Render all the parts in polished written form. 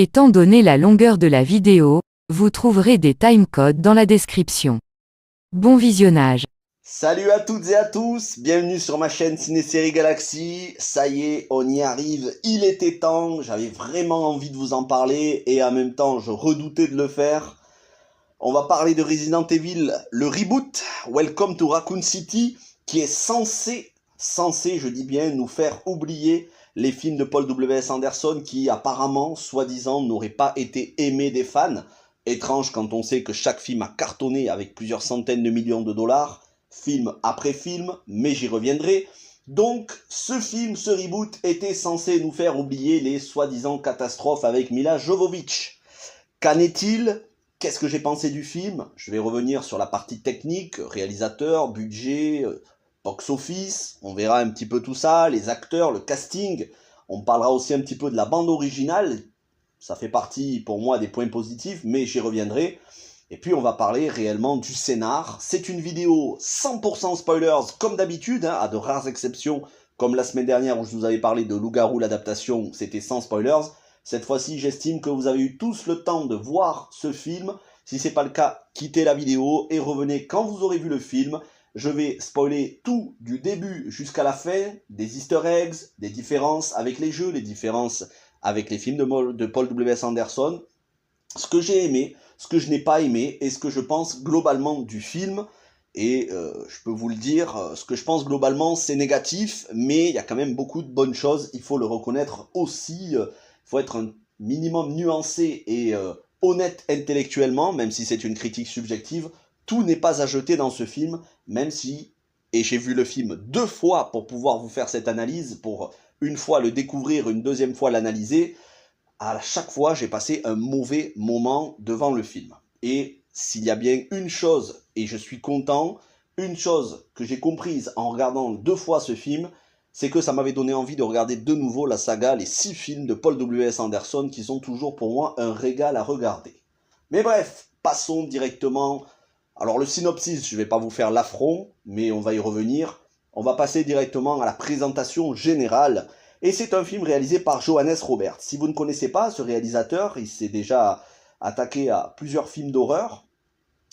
Étant donné la longueur de la vidéo, vous trouverez des timecodes dans la description. Bon visionnage. Salut à toutes et à tous, bienvenue sur ma chaîne Ciné-Série Galaxy. Ça y est, on y arrive, il était temps, j'avais vraiment envie de vous en parler et en même temps je redoutais de le faire. On va parler de Resident Evil, le reboot, Welcome to Raccoon City, qui est censé, je dis bien, nous faire oublier les films de Paul W.S. Anderson qui apparemment, soi-disant, n'auraient pas été aimés des fans. Étrange quand on sait que chaque film a cartonné avec plusieurs centaines de millions de dollars, film après film, mais j'y reviendrai. Donc, ce film, ce reboot, était censé nous faire oublier les soi-disant catastrophes avec Mila Jovovich. Qu'en est-il ? Qu'est-ce que j'ai pensé du film ? Je vais revenir sur la partie technique, réalisateur, budget, box-office, on verra un petit peu tout ça, les acteurs, le casting, on parlera aussi un petit peu de la bande originale, ça fait partie pour moi des points positifs, mais j'y reviendrai. Et puis on va parler réellement du scénar. C'est une vidéo 100% spoilers, comme d'habitude, à de rares exceptions, comme la semaine dernière où je vous avais parlé de Loup-Garou, l'adaptation, c'était sans spoilers. Cette fois-ci, j'estime que vous avez eu tous le temps de voir ce film. Si ce n'est pas le cas, quittez la vidéo et revenez quand vous aurez vu le film. Je vais spoiler tout du début jusqu'à la fin, des easter eggs, des différences avec les jeux, les différences avec les films de Paul W.S. Anderson, ce que j'ai aimé, ce que je n'ai pas aimé et ce que je pense globalement du film. Et je peux vous le dire, ce que je pense globalement c'est négatif, mais il y a quand même beaucoup de bonnes choses, il faut le reconnaître aussi, il faut être un minimum nuancé et honnête intellectuellement, même si c'est une critique subjective, tout n'est pas à jeter dans ce film, même si, et j'ai vu le film 2 fois pour pouvoir vous faire cette analyse, pour une fois le découvrir, une deuxième fois l'analyser, à chaque fois, j'ai passé un mauvais moment devant le film. Et s'il y a bien une chose, et je suis content, une chose que j'ai comprise en regardant 2 fois ce film, c'est que ça m'avait donné envie de regarder de nouveau la saga, les 6 films de Paul W.S. Anderson, qui sont toujours pour moi un régal à regarder. Mais bref, passons directement. Alors le synopsis, je ne vais pas vous faire l'affront, mais on va y revenir. On va passer directement à la présentation générale. Et c'est un film réalisé par Johannes Roberts. Si vous ne connaissez pas ce réalisateur, il s'est déjà attaqué à plusieurs films d'horreur,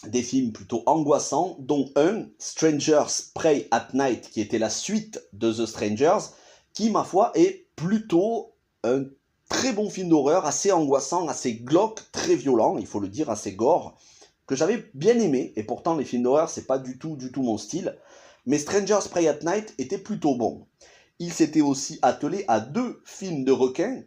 des films plutôt angoissants, dont un, Strangers Prey at Night, qui était la suite de The Strangers, qui, ma foi, est plutôt un très bon film d'horreur, assez angoissant, assez glauque, très violent, il faut le dire, assez gore, que j'avais bien aimé, et pourtant les films d'horreur, c'est pas du tout mon style, mais Strangers Prey at Night était plutôt bon. Il s'était aussi attelé à 2 films de requins,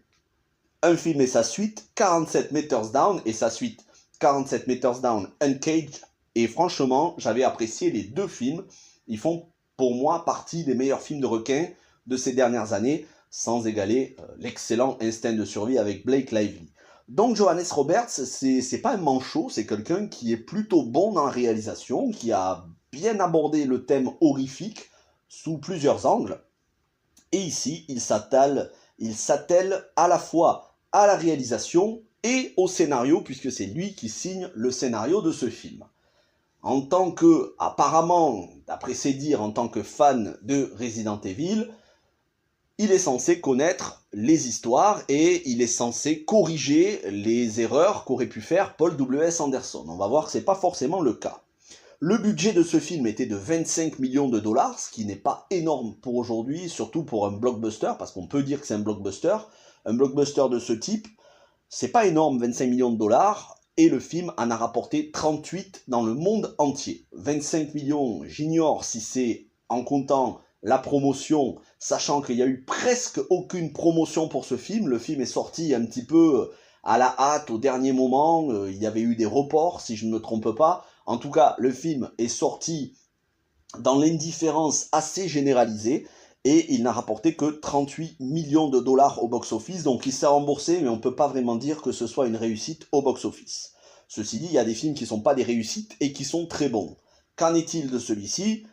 un film et sa suite, 47 Meters Down, et sa suite, 47 Meters Down Uncaged, et franchement, j'avais apprécié les 2 films, ils font pour moi partie des meilleurs films de requins de ces dernières années, sans égaler l'excellent Instinct de survie avec Blake Lively. Donc Johannes Roberts, c'est pas un manchot, c'est quelqu'un qui est plutôt bon dans la réalisation, qui a bien abordé le thème horrifique sous plusieurs angles. Et ici, il s'attelle à la fois à la réalisation et au scénario, puisque c'est lui qui signe le scénario de ce film. En tant que, apparemment, d'après ses dires, en tant que fan de Resident Evil, il est censé connaître les histoires et il est censé corriger les erreurs qu'aurait pu faire Paul W.S. Anderson. On va voir que ce n'est pas forcément le cas. Le budget de ce film était de 25 millions de dollars, ce qui n'est pas énorme pour aujourd'hui, surtout pour un blockbuster, parce qu'on peut dire que c'est un blockbuster. Un blockbuster de ce type, c'est pas énorme, 25 millions de dollars, et le film en a rapporté 38 dans le monde entier. 25 millions, j'ignore si c'est en comptant la promotion, sachant qu'il y a eu presque aucune promotion pour ce film. Le film est sorti un petit peu à la hâte, au dernier moment, il y avait eu des reports, si je ne me trompe pas. En tout cas, le film est sorti dans l'indifférence assez généralisée et il n'a rapporté que 38 millions de dollars au box-office, donc il s'est remboursé, mais on ne peut pas vraiment dire que ce soit une réussite au box-office. Ceci dit, il y a des films qui ne sont pas des réussites et qui sont très bons. Qu'en est-il de celui-ci ?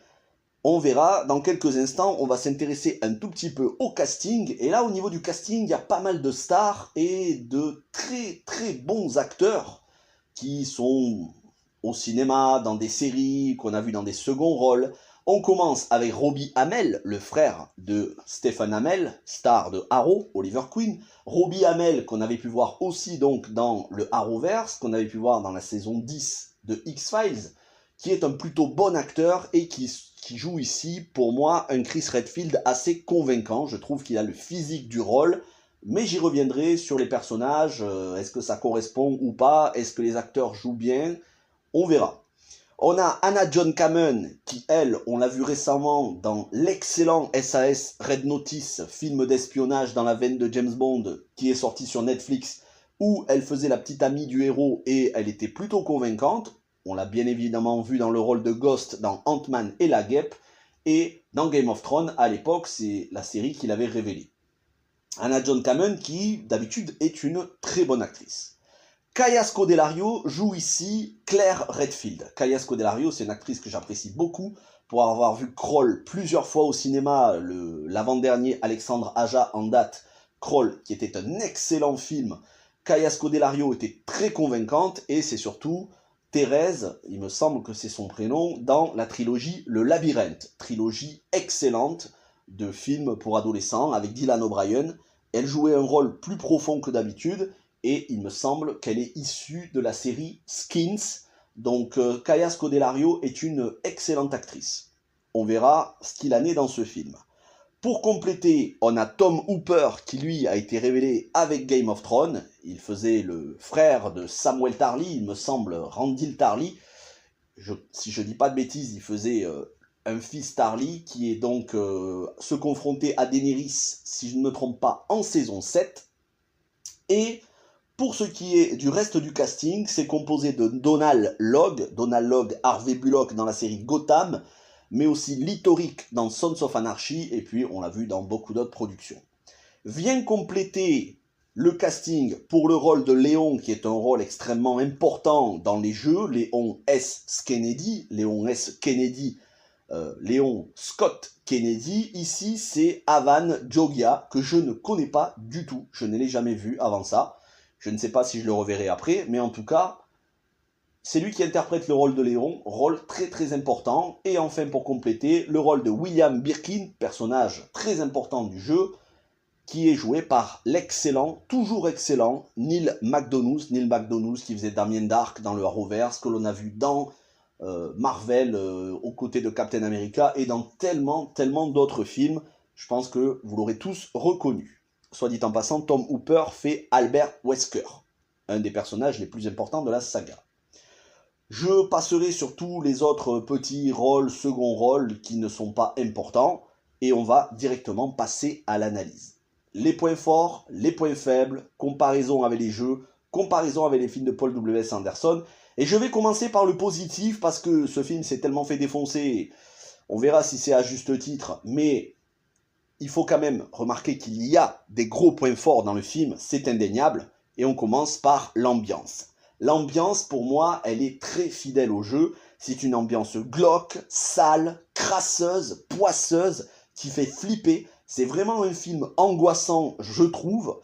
On verra dans quelques instants, on va s'intéresser un tout petit peu au casting, et là au niveau du casting, il y a pas mal de stars et de très très bons acteurs qui sont au cinéma, dans des séries, qu'on a vu dans des seconds rôles. On commence avec Robbie Amell, le frère de Stephen Amell, star de Arrow, Oliver Queen. Robbie Amell, qu'on avait pu voir aussi donc dans le Arrowverse, qu'on avait pu voir dans la saison 10 de X-Files, qui est un plutôt bon acteur et qui joue ici, pour moi, un Chris Redfield assez convaincant. Je trouve qu'il a le physique du rôle, mais j'y reviendrai sur les personnages. Est-ce que ça correspond ou pas? Est-ce que les acteurs jouent bien? On verra. On a Hannah John Kamen, qui, elle, on l'a vu récemment dans l'excellent SAS Red Notice, film d'espionnage dans la veine de James Bond, qui est sorti sur Netflix, où elle faisait la petite amie du héros et elle était plutôt convaincante. On l'a bien évidemment vu dans le rôle de Ghost dans Ant-Man et la Guêpe, et dans Game of Thrones, à l'époque, c'est la série qui l'avait révélée. Hannah John Kamen, qui, d'habitude, est une très bonne actrice. Kaya Scodelario joue ici Claire Redfield. Kaya Scodelario, c'est une actrice que j'apprécie beaucoup pour avoir vu Kroll plusieurs fois au cinéma, l'avant-dernier Alexandre Aja en date, Kroll, qui était un excellent film. Kaya Scodelario était très convaincante et c'est surtout Thérèse, il me semble que c'est son prénom, dans la trilogie Le Labyrinthe, trilogie excellente de films pour adolescents avec Dylan O'Brien. Elle jouait un rôle plus profond que d'habitude. Et il me semble qu'elle est issue de la série Skins. Donc Kaya Scodelario est une excellente actrice. On verra ce qu'il en est dans ce film. Pour compléter, on a Tom Hooper qui lui a été révélé avec Game of Thrones. Il faisait le frère de Samuel Tarly, il me semble Randall Tarly. Si je dis pas de bêtises, il faisait un fils Tarly qui est donc se confronter à Daenerys, si je ne me trompe pas, en saison 7. Et pour ce qui est du reste du casting, c'est composé de Donald Logue, Harvey Bullock dans la série Gotham, mais aussi Lee Toric dans Sons of Anarchy, et puis on l'a vu dans beaucoup d'autres productions. Vient compléter le casting pour le rôle de Léon, qui est un rôle extrêmement important dans les jeux, Léon Kennedy, Léon Scott Kennedy. Ici, c'est Avan Jogia, que je ne connais pas du tout, je ne l'ai jamais vu avant ça. Je ne sais pas si je le reverrai après, mais en tout cas, c'est lui qui interprète le rôle de Léon, rôle très très important. Et enfin, pour compléter, le rôle de William Birkin, personnage très important du jeu, qui est joué par l'excellent, toujours excellent, Neil McDonough, qui faisait Damien Dark dans le Arrowverse, que l'on a vu dans Marvel, aux côtés de Captain America, et dans tellement d'autres films. Je pense que vous l'aurez tous reconnu. Soit dit en passant, Tom Hooper fait Albert Wesker, un des personnages les plus importants de la saga. Je passerai sur tous les autres petits rôles, second rôles, qui ne sont pas importants, et on va directement passer à l'analyse. Les points forts, les points faibles, comparaison avec les jeux, comparaison avec les films de Paul W.S. Anderson, et je vais commencer par le positif, parce que ce film s'est tellement fait défoncer, on verra si c'est à juste titre, mais il faut quand même remarquer qu'il y a des gros points forts dans le film, c'est indéniable, et on commence par l'ambiance. L'ambiance, pour moi, elle est très fidèle au jeu. C'est une ambiance glauque, sale, crasseuse, poisseuse, qui fait flipper. C'est vraiment un film angoissant, je trouve.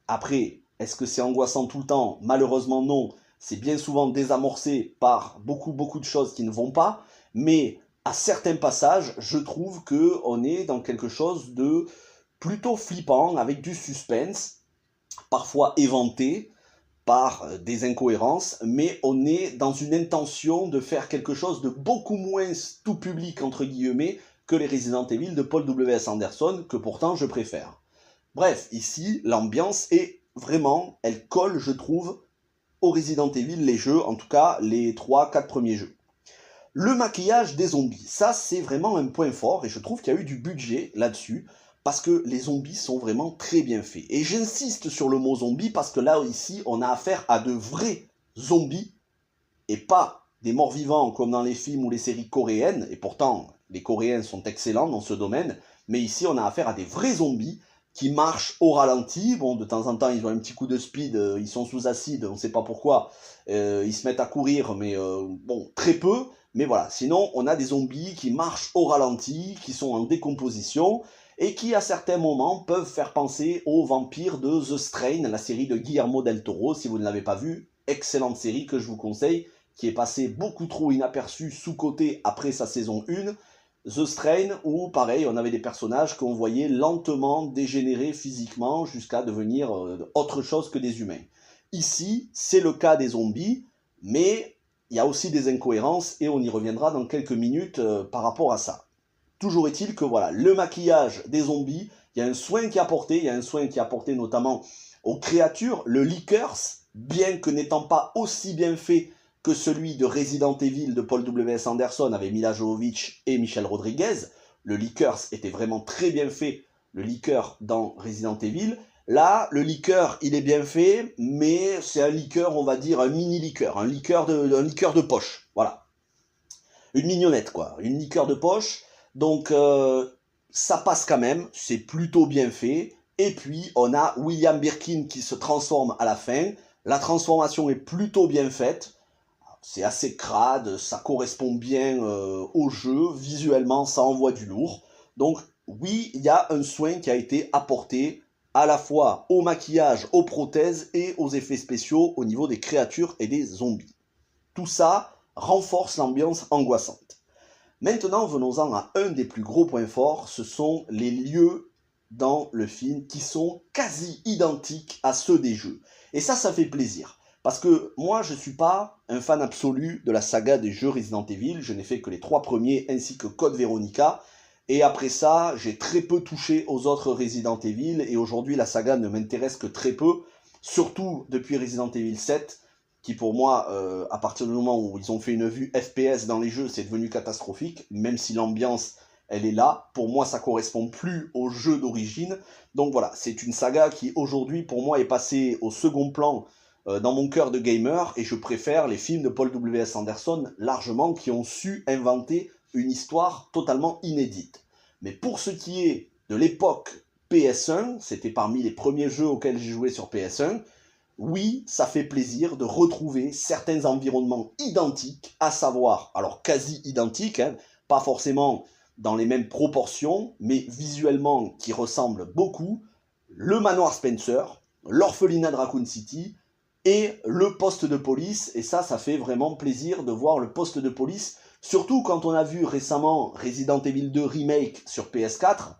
Après, est-ce que c'est angoissant tout le temps? Malheureusement non. C'est bien souvent désamorcé par beaucoup de choses qui ne vont pas, mais à certains passages, je trouve qu'on est dans quelque chose de plutôt flippant, avec du suspense, parfois éventé par des incohérences, mais on est dans une intention de faire quelque chose de beaucoup moins tout public, entre guillemets, que les Resident Evil de Paul W.S. Anderson, que pourtant je préfère. Bref, ici, l'ambiance est vraiment, elle colle, je trouve, aux Resident Evil, les jeux, en tout cas les 3-4 premiers jeux. Le maquillage des zombies, ça c'est vraiment un point fort et je trouve qu'il y a eu du budget là-dessus parce que les zombies sont vraiment très bien faits. Et j'insiste sur le mot zombie parce que là, ici, on a affaire à de vrais zombies et pas des morts-vivants comme dans les films ou les séries coréennes. Et pourtant, les Coréens sont excellents dans ce domaine, mais ici, on a affaire à des vrais zombies qui marchent au ralenti. Bon, de temps en temps, ils ont un petit coup de speed, ils sont sous acide, on ne sait pas pourquoi. Ils se mettent à courir, mais bon, très peu. Mais voilà, sinon, on a des zombies qui marchent au ralenti, qui sont en décomposition, et qui, à certains moments, peuvent faire penser aux vampires de The Strain, la série de Guillermo del Toro. Si vous ne l'avez pas vue, excellente série que je vous conseille, qui est passée beaucoup trop inaperçue, sous-cotée après sa saison 1, The Strain, où pareil, on avait des personnages qu'on voyait lentement dégénérer physiquement jusqu'à devenir autre chose que des humains. Ici, c'est le cas des zombies, mais il y a aussi des incohérences et on y reviendra dans quelques minutes par rapport à ça. Toujours est-il que voilà, le maquillage des zombies, il y a un soin qui est apporté, il y a un soin qui est apporté notamment aux créatures. Le Lickers, bien que n'étant pas aussi bien fait que celui de Resident Evil de Paul W.S. Anderson avec Mila Jovovich et Michelle Rodriguez, le Lickers était vraiment très bien fait, le liqueur dans Resident Evil. Là, le liqueur, il est bien fait, mais c'est un liqueur, on va dire, un mini liqueur, un liqueur de poche, voilà. Une mignonnette, quoi, une liqueur de poche. Donc, ça passe quand même, c'est plutôt bien fait. Et puis, on a William Birkin qui se transforme à la fin. La transformation est plutôt bien faite. C'est assez crade, ça correspond bien au jeu. Visuellement, ça envoie du lourd. Donc, oui, il y a un soin qui a été apporté à la fois au maquillage, aux prothèses et aux effets spéciaux au niveau des créatures et des zombies. Tout ça renforce l'ambiance angoissante. Maintenant, venons-en à un des plus gros points forts, ce sont les lieux dans le film qui sont quasi identiques à ceux des jeux. Et ça fait plaisir. Parce que moi, je ne suis pas un fan absolu de la saga des jeux Resident Evil. Je n'ai fait que les 3 premiers ainsi que Code Veronica. Et après ça, j'ai très peu touché aux autres Resident Evil. Et aujourd'hui, la saga ne m'intéresse que très peu. Surtout depuis Resident Evil 7, qui pour moi, à partir du moment où ils ont fait une vue FPS dans les jeux, c'est devenu catastrophique. Même si l'ambiance, elle est là. Pour moi, ça correspond plus au jeu d'origine. Donc voilà, c'est une saga qui aujourd'hui, pour moi, est passée au second plan dans mon cœur de gamer, et je préfère les films de Paul W.S. Anderson largement, qui ont su inventer une histoire totalement inédite. Mais pour ce qui est de l'époque PS1, c'était parmi les premiers jeux auxquels j'ai joué sur PS1, oui, ça fait plaisir de retrouver certains environnements identiques, à savoir, alors quasi identiques, hein, pas forcément dans les mêmes proportions, mais visuellement qui ressemblent beaucoup, le manoir Spencer, l'orphelinat de Raccoon City, et le poste de police. Et ça fait vraiment plaisir de voir le poste de police, surtout quand on a vu récemment Resident Evil 2 Remake sur PS4.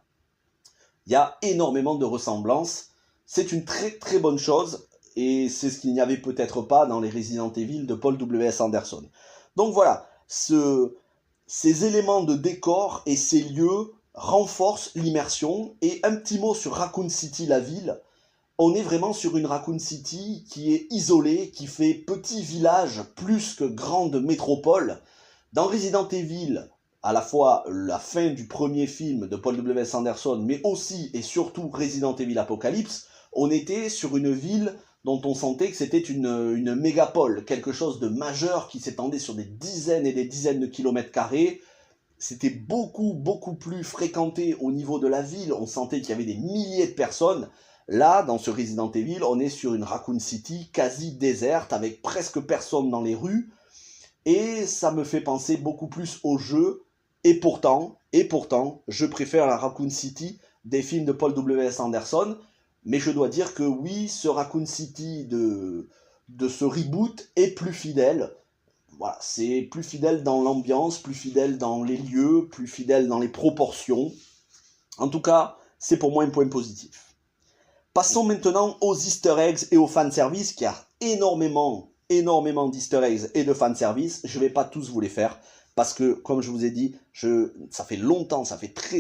Il y a énormément de ressemblances. C'est une très très bonne chose, et c'est ce qu'il n'y avait peut-être pas dans les Resident Evil de Paul W.S. Anderson. Donc voilà, ces éléments de décor et ces lieux renforcent l'immersion. Et un petit mot sur Raccoon City, la ville. On est vraiment sur une Raccoon City qui est isolée, qui fait petit village plus que grande métropole. Dans Resident Evil, à la fois la fin du premier film de Paul W.S. Anderson, mais aussi et surtout Resident Evil Apocalypse, on était sur une ville dont on sentait que c'était une mégapole, quelque chose de majeur qui s'étendait sur des dizaines et des dizaines de kilomètres carrés. C'était beaucoup plus fréquenté au niveau de la ville, on sentait qu'il y avait des milliers de personnes. Là, dans ce Resident Evil, on est sur une Raccoon City quasi déserte, avec presque personne dans les rues, et ça me fait penser beaucoup plus au jeu, et pourtant, je préfère la Raccoon City des films de Paul W.S. Anderson, mais je dois dire que oui, ce Raccoon City de ce reboot est plus fidèle. Voilà, c'est plus fidèle dans l'ambiance, plus fidèle dans les lieux, plus fidèle dans les proportions. En tout cas, c'est pour moi un point positif. Passons maintenant aux easter eggs et aux fanservice, qui a énormément d'easter eggs et de fanservice. Je ne vais pas tous vous les faire, parce que, comme je vous ai dit, ça fait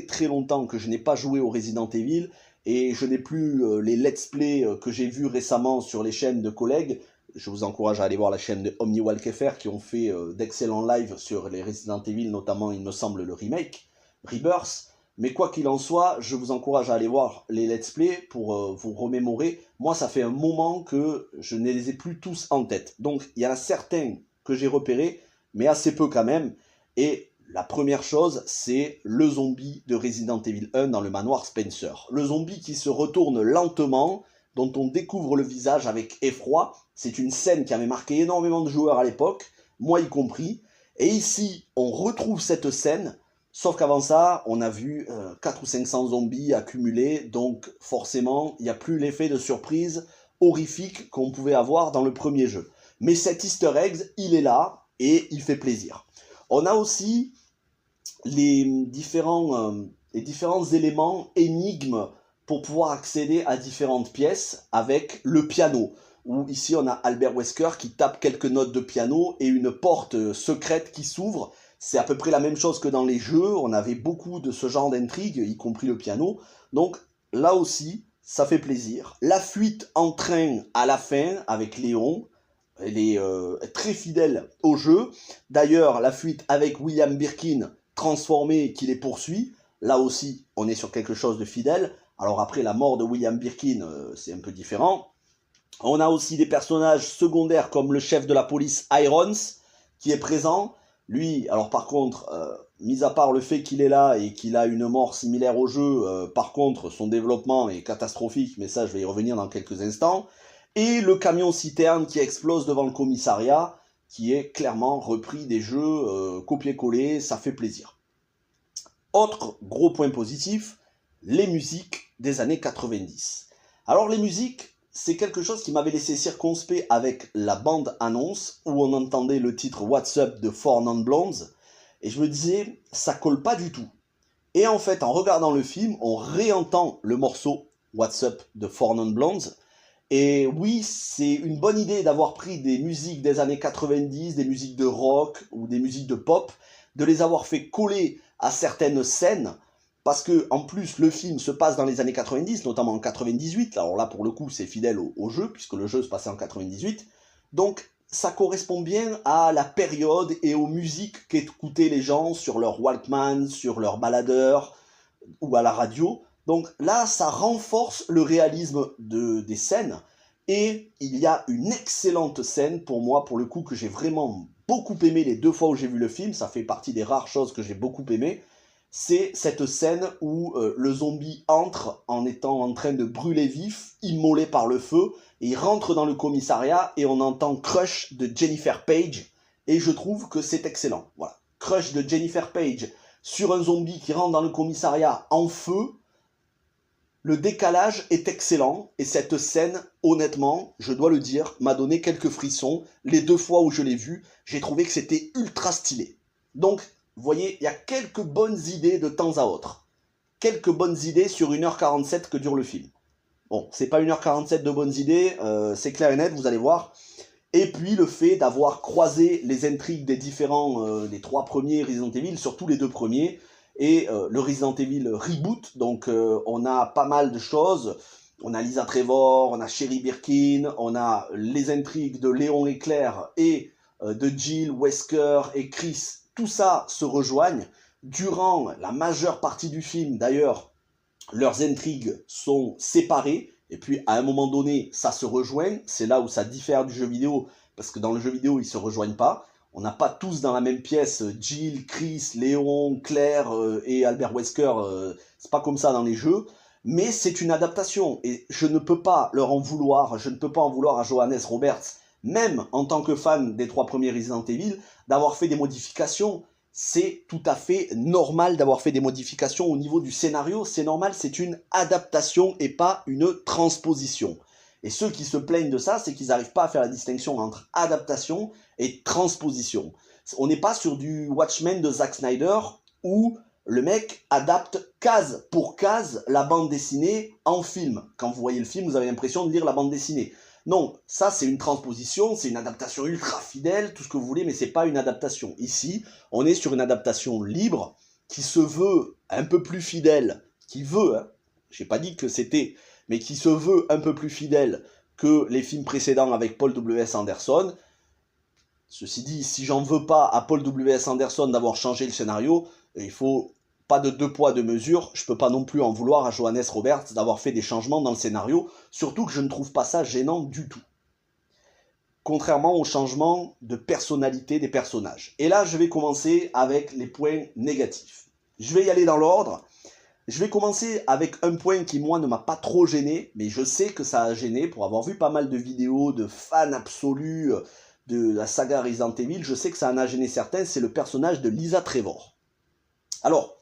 très longtemps que je n'ai pas joué au Resident Evil, et je n'ai plus les let's play que j'ai vus récemment sur les chaînes de collègues. Je vous encourage à aller voir la chaîne de OmniWalkFR, qui ont fait d'excellents lives sur les Resident Evil, notamment, il me semble, le remake, Rebirth. Mais quoi qu'il en soit, je vous encourage à aller voir les let's play pour vous remémorer. Moi, ça fait un moment que je ne les ai plus tous en tête. Donc, il y en a certains que j'ai repérés, mais assez peu quand même. Et la première chose, c'est le zombie de Resident Evil 1 dans le manoir Spencer. Le zombie qui se retourne lentement, dont on découvre le visage avec effroi. C'est une scène qui avait marqué énormément de joueurs à l'époque, moi y compris. Et ici, on retrouve cette scène. Sauf qu'avant ça, on a vu 400 ou 500 zombies accumulés, donc forcément, il n'y a plus l'effet de surprise horrifique qu'on pouvait avoir dans le premier jeu. Mais cet easter egg, il est là, et il fait plaisir. On a aussi les différents éléments, énigmes, pour pouvoir accéder à différentes pièces avec le piano. Où ici on a Albert Wesker qui tape quelques notes de piano et une porte secrète qui s'ouvre. C'est à peu près la même chose que dans les jeux, on avait beaucoup de ce genre d'intrigue, y compris le piano. Donc là aussi, ça fait plaisir. La fuite en train à la fin avec Léon, elle est très fidèle au jeu. D'ailleurs, la fuite avec William Birkin transformé qui les poursuit, là aussi, on est sur quelque chose de fidèle. Alors après, la mort de William Birkin, c'est un peu différent. On a aussi des personnages secondaires comme le chef de la police Irons qui est présent. Lui, alors par contre, mis à part le fait qu'il est là et qu'il a une mort similaire au jeu, par contre, son développement est catastrophique, mais ça, je vais y revenir dans quelques instants. Et le camion citerne qui explose devant le commissariat, qui est clairement repris des jeux copier-coller, ça fait plaisir. Autre gros point positif, les musiques des années 90. Alors les musiques, c'est quelque chose qui m'avait laissé circonspect avec la bande-annonce où on entendait le titre What's Up de Four Non Blondes et je me disais, ça colle pas du tout. Et en fait, en regardant le film, on réentend le morceau What's Up de Four Non Blondes. Et oui, c'est une bonne idée d'avoir pris des musiques des années 90, des musiques de rock ou des musiques de pop, de les avoir fait coller à certaines scènes, parce que en plus le film se passe dans les années 90, notamment en 98, alors là pour le coup c'est fidèle au jeu, puisque le jeu se passait en 98, donc ça correspond bien à la période et aux musiques qu'écoutaient les gens sur leur Walkman, sur leur baladeur ou à la radio. Donc là, ça renforce le réalisme des scènes. Et il y a une excellente scène pour moi, pour le coup, que j'ai vraiment beaucoup aimé les 2 fois où j'ai vu le film. Ça fait partie des rares choses que j'ai beaucoup aimé. C'est cette scène où le zombie entre en étant en train de brûler vif, immolé par le feu. Et il rentre dans le commissariat et on entend Crush de Jennifer Page. Et je trouve que c'est excellent. Voilà. Crush de Jennifer Page sur un zombie qui rentre dans le commissariat en feu, le décalage est excellent et cette scène, honnêtement, je dois le dire, m'a donné quelques frissons. Les 2 fois où je l'ai vu, j'ai trouvé que c'était ultra stylé. Donc, vous voyez, il y a quelques bonnes idées de temps à autre. Quelques bonnes idées sur 1h47 que dure le film. Bon, c'est pas 1h47 de bonnes idées, c'est clair et net, vous allez voir. Et puis le fait d'avoir croisé les intrigues des différents, des 3 premiers Resident Evil, surtout les 2 premiers, et le Resident Evil Reboot, donc on a pas mal de choses, on a Lisa Trevor, on a Sherry Birkin, on a les intrigues de Léon et Claire, et de Jill, Wesker et Chris, tout ça se rejoigne. Durant la majeure partie du film, d'ailleurs, leurs intrigues sont séparées, et puis à un moment donné, ça se rejoint, c'est là où ça diffère du jeu vidéo, parce que dans le jeu vidéo, ils se rejoignent pas, on n'a pas tous dans la même pièce Jill, Chris, Léon, Claire et Albert Wesker, c'est pas comme ça dans les jeux, mais c'est une adaptation, et je ne peux pas leur en vouloir, je ne peux pas en vouloir à Johannes Roberts, même en tant que fan des 3 premiers Resident Evil, d'avoir fait des modifications. C'est tout à fait normal d'avoir fait des modifications au niveau du scénario, c'est normal, c'est une adaptation et pas une transposition. Et ceux qui se plaignent de ça, c'est qu'ils n'arrivent pas à faire la distinction entre adaptation et transposition. On n'est pas sur du Watchmen de Zack Snyder où le mec adapte case pour case la bande dessinée en film. Quand vous voyez le film, vous avez l'impression de lire la bande dessinée. Non, ça c'est une transposition, c'est une adaptation ultra fidèle, tout ce que vous voulez, mais c'est pas une adaptation. Ici, on est sur une adaptation libre qui se veut un peu plus fidèle, qui veut, hein, j'ai pas dit que c'était, mais qui se veut un peu plus fidèle que les films précédents avec Paul W.S. Anderson. Ceci dit, si j'en veux pas à Paul W.S. Anderson d'avoir changé le scénario, il faut pas de 2 poids 2 mesures, je peux pas non plus en vouloir à Johannes Roberts d'avoir fait des changements dans le scénario, surtout que je ne trouve pas ça gênant du tout. Contrairement au changement de personnalité des personnages. Et là, je vais commencer avec les points négatifs. Je vais y aller dans l'ordre. Je vais commencer avec un point qui, moi, ne m'a pas trop gêné, mais je sais que ça a gêné, pour avoir vu pas mal de vidéos de fans absolus de la saga Resident Evil, je sais que ça en a gêné certains, c'est le personnage de Lisa Trevor. Alors,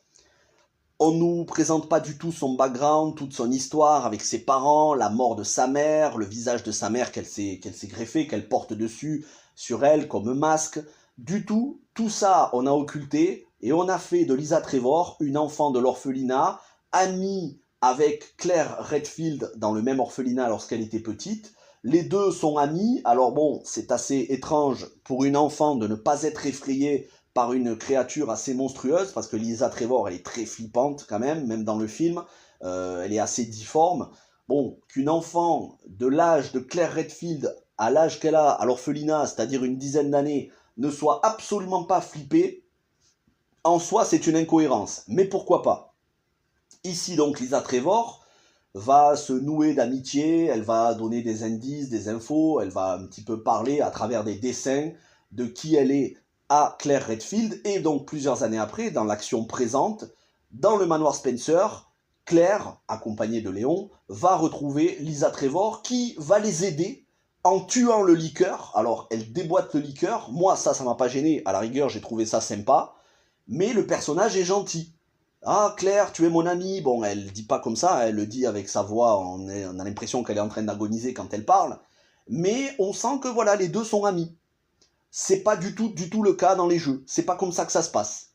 on nous présente pas du tout son background, toute son histoire avec ses parents, la mort de sa mère, le visage de sa mère qu'elle s'est greffé, qu'elle porte dessus sur elle comme masque, Du tout ça, on a occulté et on a fait de Lisa Trevor une enfant de l'orphelinat, amie avec Claire Redfield dans le même orphelinat lorsqu'elle était petite. Les deux sont amis, alors bon, c'est assez étrange pour une enfant de ne pas être effrayée par une créature assez monstrueuse, parce que Lisa Trevor, elle est très flippante quand même dans le film, elle est assez difforme. Bon, qu'une enfant de l'âge de Claire Redfield, à l'âge qu'elle a à l'orphelinat, c'est-à-dire une dizaine d'années, ne soit absolument pas flippée, en soi, c'est une incohérence. Mais pourquoi pas? Ici, donc, Lisa Trevor va se nouer d'amitié, elle va donner des indices, des infos, elle va un petit peu parler à travers des dessins de qui elle est à Claire Redfield, et donc plusieurs années après, dans l'action présente, dans le manoir Spencer, Claire, accompagnée de Léon, va retrouver Lisa Trevor qui va les aider en tuant le liqueur. Alors, elle déboîte le liqueur, moi ça m'a pas gêné, à la rigueur j'ai trouvé ça sympa, mais le personnage est gentil. Ah Claire, tu es mon amie. Bon, elle dit pas comme ça, elle le dit avec sa voix, on a l'impression qu'elle est en train d'agoniser quand elle parle, mais on sent que voilà, les deux sont amis. C'est pas du tout le cas dans les jeux, c'est pas comme ça que ça se passe.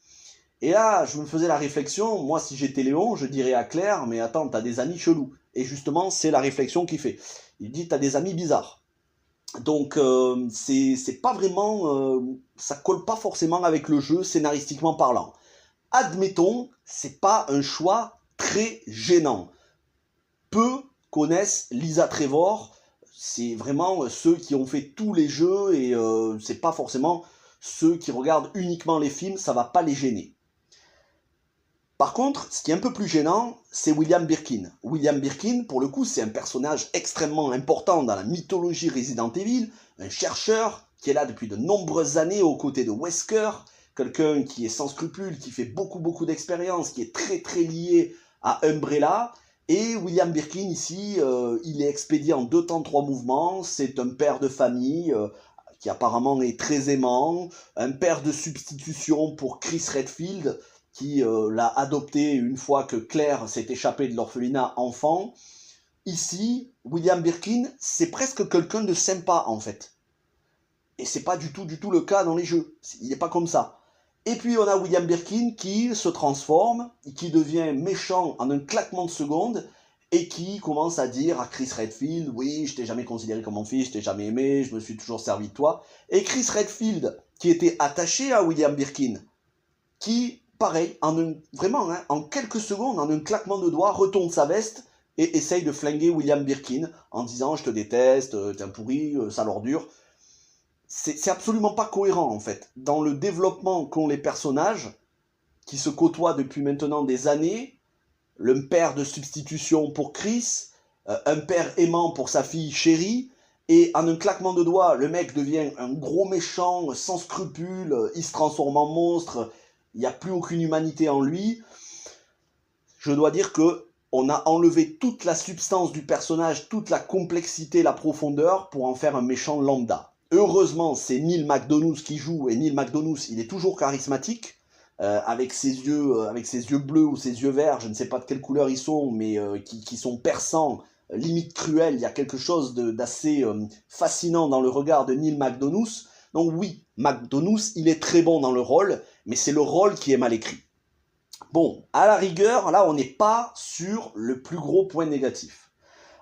Et là, je me faisais la réflexion, moi si j'étais Léon, je dirais à Claire, mais attends, t'as des amis chelous. Et justement, c'est la réflexion qu'il fait. Il dit, t'as des amis bizarres. Donc, c'est pas vraiment, ça colle pas forcément avec le jeu, scénaristiquement parlant. Admettons, c'est pas un choix très gênant. Peu connaissent Lisa Trevor, c'est vraiment ceux qui ont fait tous les jeux et c'est pas forcément ceux qui regardent uniquement les films, ça va pas les gêner. Par contre, ce qui est un peu plus gênant, c'est William Birkin. William Birkin, pour le coup, c'est un personnage extrêmement important dans la mythologie Resident Evil, un chercheur qui est là depuis de nombreuses années aux côtés de Wesker, quelqu'un qui est sans scrupules, qui fait beaucoup d'expérience, qui est très lié à Umbrella. Et William Birkin, ici, il est expédié en 2 temps 3 mouvements. C'est un père de famille qui apparemment est très aimant, un père de substitution pour Chris Redfield, qui l'a adopté une fois que Claire s'est échappée de l'orphelinat enfant. Ici, William Birkin, c'est presque quelqu'un de sympa en fait. Et c'est pas du tout le cas dans les jeux. Il n'est pas comme ça. Et puis on a William Birkin qui se transforme, qui devient méchant en un claquement de secondes, et qui commence à dire à Chris Redfield, oui, je t'ai jamais considéré comme mon fils, je t'ai jamais aimé, je me suis toujours servi de toi. Et Chris Redfield, qui était attaché à William Birkin, qui, pareil, vraiment, hein, en quelques secondes, en un claquement de doigts, retourne sa veste et essaye de flinguer William Birkin en disant « je te déteste, t'es un pourri, sale ordure ». C'est absolument pas cohérent, en fait. Dans le développement qu'ont les personnages, qui se côtoient depuis maintenant des années, le père de substitution pour Chris, un père aimant pour sa fille chérie, et en un claquement de doigts, le mec devient un gros méchant, sans scrupules, il se transforme en monstre, il n'y a plus aucune humanité en lui. Je dois dire que on a enlevé toute la substance du personnage, toute la complexité, la profondeur, pour en faire un méchant lambda. Heureusement, c'est Neil McDonough qui joue, et Neil McDonough, il est toujours charismatique, avec ses yeux bleus ou ses yeux verts, je ne sais pas de quelle couleur ils sont, mais qui sont perçants, limite cruels. Il y a quelque chose d'assez fascinant dans le regard de Neil McDonough. Donc oui, McDonough, il est très bon dans le rôle, mais c'est le rôle qui est mal écrit. Bon, à la rigueur, là, on n'est pas sur le plus gros point négatif.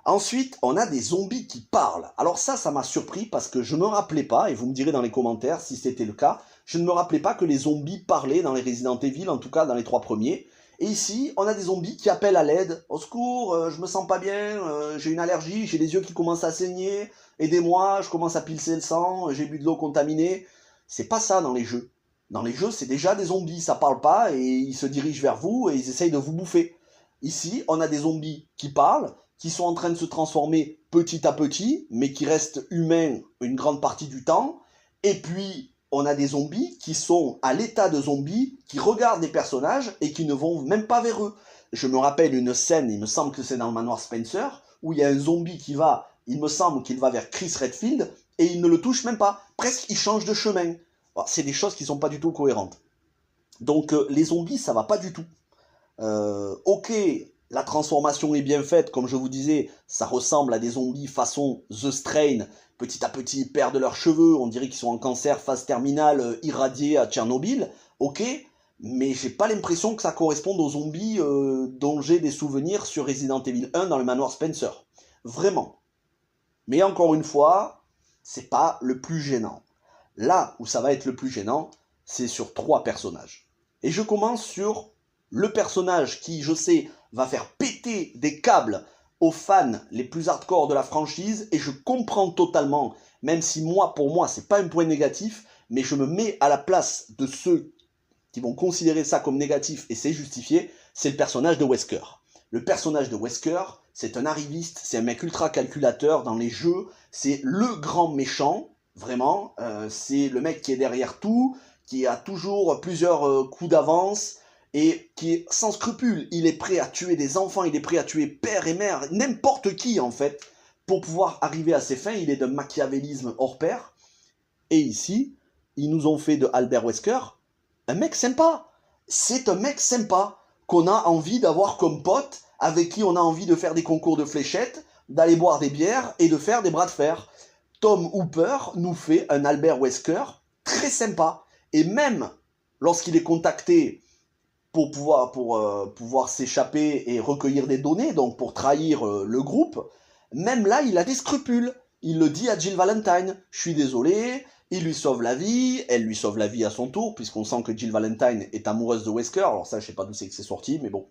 Ensuite, on a des zombies qui parlent. Alors ça m'a surpris parce que je ne me rappelais pas, et vous me direz dans les commentaires si c'était le cas, je ne me rappelais pas que les zombies parlaient dans les Resident Evil, en tout cas dans les 3 premiers. Et ici, on a des zombies qui appellent à l'aide. Au secours, je me sens pas bien, j'ai une allergie, j'ai les yeux qui commencent à saigner, aidez-moi, je commence à pilcer le sang, j'ai bu de l'eau contaminée. C'est pas ça dans les jeux. Dans les jeux, c'est déjà des zombies, ça parle pas, et ils se dirigent vers vous, et ils essayent de vous bouffer. Ici, on a des zombies qui parlent, qui sont en train de se transformer petit à petit, mais qui restent humains une grande partie du temps. Et puis, on a des zombies qui sont à l'état de zombies, qui regardent les personnages et qui ne vont même pas vers eux. Je me rappelle une scène, il me semble que c'est dans le manoir Spencer, où il y a un zombie qui va, il me semble qu'il va vers Chris Redfield, et il ne le touche même pas. Presque, il change de chemin. C'est des choses qui ne sont pas du tout cohérentes. Donc, les zombies, ça va pas du tout. Ok, la transformation est bien faite, comme je vous disais, ça ressemble à des zombies façon The Strain. Petit à petit, ils perdent leurs cheveux, on dirait qu'ils sont en cancer, phase terminale, irradiés à Tchernobyl. Ok, mais j'ai pas l'impression que ça corresponde aux zombies dont j'ai des souvenirs sur Resident Evil 1 dans le manoir Spencer. Vraiment. Mais encore une fois, c'est pas le plus gênant. Là où ça va être le plus gênant, c'est sur 3 personnages. Et je commence sur le personnage qui, je sais, va faire péter des câbles aux fans les plus hardcore de la franchise, et je comprends totalement, même si moi, pour moi, c'est pas un point négatif, mais je me mets à la place de ceux qui vont considérer ça comme négatif, et c'est justifié, c'est le personnage de Wesker. Le personnage de Wesker, c'est un arriviste, c'est un mec ultra calculateur dans les jeux, c'est le grand méchant, vraiment, c'est le mec qui est derrière tout, qui a toujours plusieurs coups d'avance, et qui est sans scrupule. Il est prêt à tuer des enfants, il est prêt à tuer père et mère, n'importe qui en fait, pour pouvoir arriver à ses fins. Il est d'un machiavélisme hors pair. Et ici, ils nous ont fait de Albert Wesker un mec sympa. C'est un mec sympa qu'on a envie d'avoir comme pote, avec qui on a envie de faire des concours de fléchettes, d'aller boire des bières et de faire des bras de fer. Tom Hooper nous fait un Albert Wesker très sympa. Et même lorsqu'il est contacté pour pouvoir s'échapper et recueillir des données, donc pour trahir le groupe, même là, il a des scrupules. Il le dit à Jill Valentine, je suis désolé, il lui sauve la vie, elle lui sauve la vie à son tour, puisqu'on sent que Jill Valentine est amoureuse de Wesker, alors ça, je sais pas d'où c'est que c'est sorti, mais bon,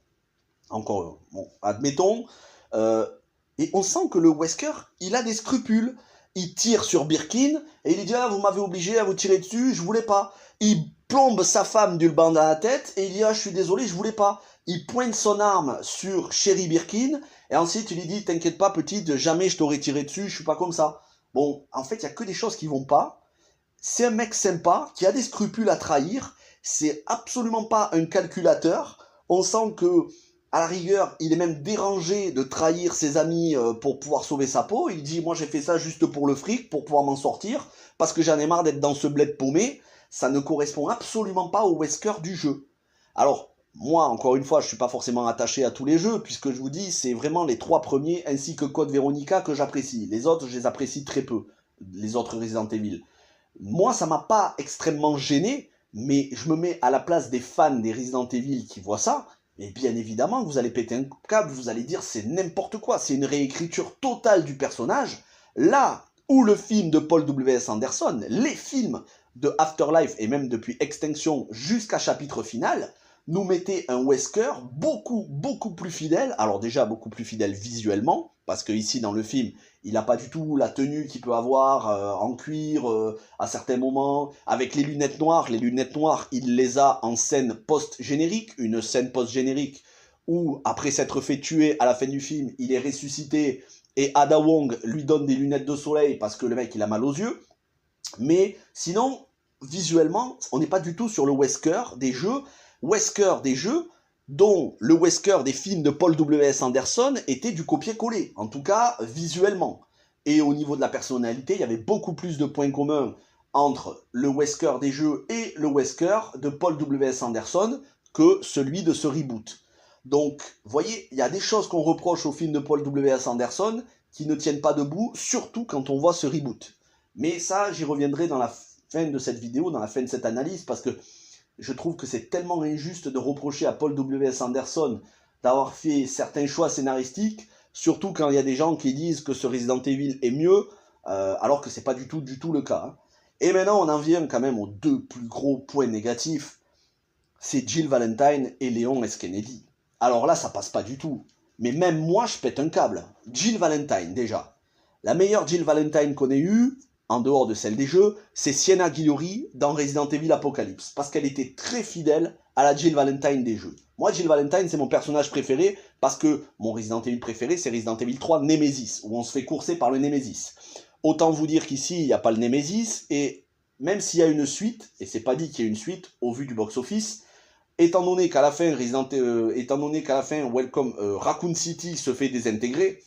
encore, bon, admettons. Et on sent que le Wesker, il a des scrupules. Il tire sur Birkin, et il dit, ah, vous m'avez obligé à vous tirer dessus, je voulais pas. Il plombe sa femme d'une bande à la tête, et il dit, ah, je suis désolé, je voulais pas. Il pointe son arme sur Sherry Birkin, et ensuite il lui dit, t'inquiète pas petite, jamais je t'aurais tiré dessus, je suis pas comme ça. Bon, en fait, il y a que des choses qui vont pas. C'est un mec sympa, qui a des scrupules à trahir, c'est absolument pas un calculateur. On sent que, à la rigueur, il est même dérangé de trahir ses amis pour pouvoir sauver sa peau. Il dit, moi j'ai fait ça juste pour le fric, pour pouvoir m'en sortir, parce que j'en ai marre d'être dans ce bled paumé. Ça ne correspond absolument pas au Wesker du jeu. Alors, moi, encore une fois, je suis pas forcément attaché à tous les jeux, puisque je vous dis, c'est vraiment les 3 premiers, ainsi que Code Veronica, que j'apprécie. Les autres, je les apprécie très peu, les autres Resident Evil. Moi, ça m'a pas extrêmement gêné, mais je me mets à la place des fans des Resident Evil qui voient ça, et bien évidemment, vous allez péter un câble, vous allez dire c'est n'importe quoi, c'est une réécriture totale du personnage. Là où le film de Paul W.S. Anderson, les films de Afterlife, et même depuis Extinction jusqu'à chapitre final, nous mettaient un Wesker beaucoup plus fidèle. Alors déjà, beaucoup plus fidèle visuellement, parce que ici, dans le film, il n'a pas du tout la tenue qu'il peut avoir en cuir à certains moments, avec les lunettes noires. Les lunettes noires, il les a en scène post-générique, une scène post-générique où, après s'être fait tuer à la fin du film, il est ressuscité et Ada Wong lui donne des lunettes de soleil parce que le mec, il a mal aux yeux. Mais sinon, visuellement, on n'est pas du tout sur le Wesker des jeux. Wesker des jeux dont le Wesker des films de Paul W.S. Anderson était du copier-coller, en tout cas visuellement. Et au niveau de la personnalité, il y avait beaucoup plus de points communs entre le Wesker des jeux et le Wesker de Paul W.S. Anderson que celui de ce reboot. Donc, vous voyez, il y a des choses qu'on reproche au film de Paul W.S. Anderson qui ne tiennent pas debout, surtout quand on voit ce reboot. Mais ça, j'y reviendrai dans la fin de cette vidéo, dans la fin de cette analyse, parce que je trouve que c'est tellement injuste de reprocher à Paul W.S. Anderson d'avoir fait certains choix scénaristiques, surtout quand il y a des gens qui disent que ce Resident Evil est mieux, alors que c'est pas du tout le cas. Hein. Et maintenant, on en vient quand même aux 2 plus gros points négatifs, c'est Jill Valentine et Léon S. Kennedy. Alors là, ça passe pas du tout. Mais même moi, je pète un câble. Jill Valentine, déjà. La meilleure Jill Valentine qu'on ait eue, en dehors de celle des jeux, c'est Sienna Guillory dans Resident Evil Apocalypse, parce qu'elle était très fidèle à la Jill Valentine des jeux. Moi, Jill Valentine, c'est mon personnage préféré, parce que mon Resident Evil préféré, c'est Resident Evil 3 Nemesis, où on se fait courser par le Nemesis. Autant vous dire qu'ici, il n'y a pas le Nemesis, et même s'il y a une suite, et c'est pas dit qu'il y ait une suite, au vu du box-office, étant donné qu'à la fin, Raccoon City se fait désintégrer,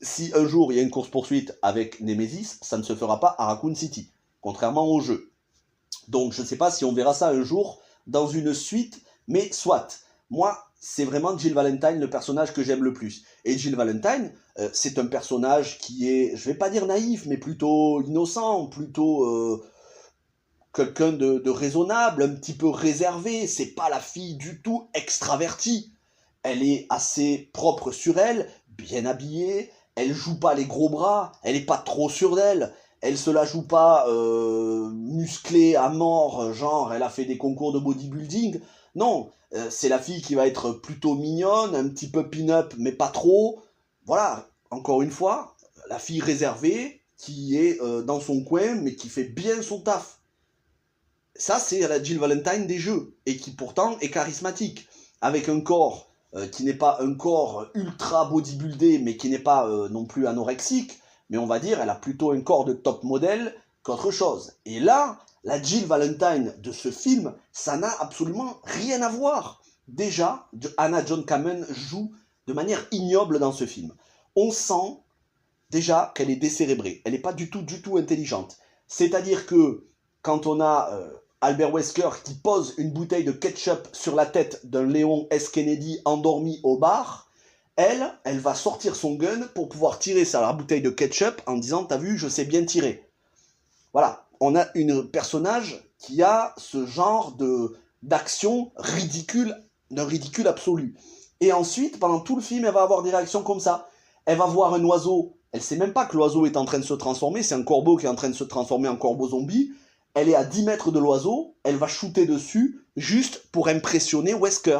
si un jour il y a une course-poursuite avec Nemesis, ça ne se fera pas à Raccoon City, contrairement au jeu. Donc je ne sais pas si on verra ça un jour dans une suite, mais soit. Moi, c'est vraiment Jill Valentine le personnage que j'aime le plus. Et Jill Valentine, c'est un personnage qui est, je vais pas dire naïf, mais plutôt innocent, plutôt quelqu'un de raisonnable, un petit peu réservé. C'est pas la fille du tout extravertie. Elle est assez propre sur elle, bien habillée, elle joue pas les gros bras, elle est pas trop sûre d'elle, elle se la joue pas musclée à mort, genre elle a fait des concours de bodybuilding. Non, c'est la fille qui va être plutôt mignonne, un petit peu pin-up, mais pas trop. Voilà, encore une fois, la fille réservée qui est dans son coin, mais qui fait bien son taf. Ça, c'est la Jill Valentine des jeux, et qui pourtant est charismatique, avec un corps qui n'est pas un corps ultra bodybuildé, mais qui n'est pas non plus anorexique, mais on va dire, elle a plutôt un corps de top modèle qu'autre chose. Et là, la Jill Valentine de ce film, ça n'a absolument rien à voir. Déjà, Anna John Kamen joue de manière ignoble dans ce film. On sent déjà qu'elle est décérébrée, elle n'est pas du tout intelligente. C'est-à-dire que quand on a Albert Wesker qui pose une bouteille de ketchup sur la tête d'un Léon S. Kennedy endormi au bar, elle va sortir son gun pour pouvoir tirer sur la bouteille de ketchup en disant « T'as vu, je sais bien tirer ». Voilà, on a un personnage qui a ce genre d'action ridicule, d'un ridicule absolu. Et ensuite, pendant tout le film, elle va avoir des réactions comme ça. Elle va voir un oiseau, elle sait même pas que l'oiseau est en train de se transformer, c'est un corbeau qui est en train de se transformer en corbeau zombie. Elle est à 10 mètres de l'oiseau, elle va shooter dessus, juste pour impressionner Wesker.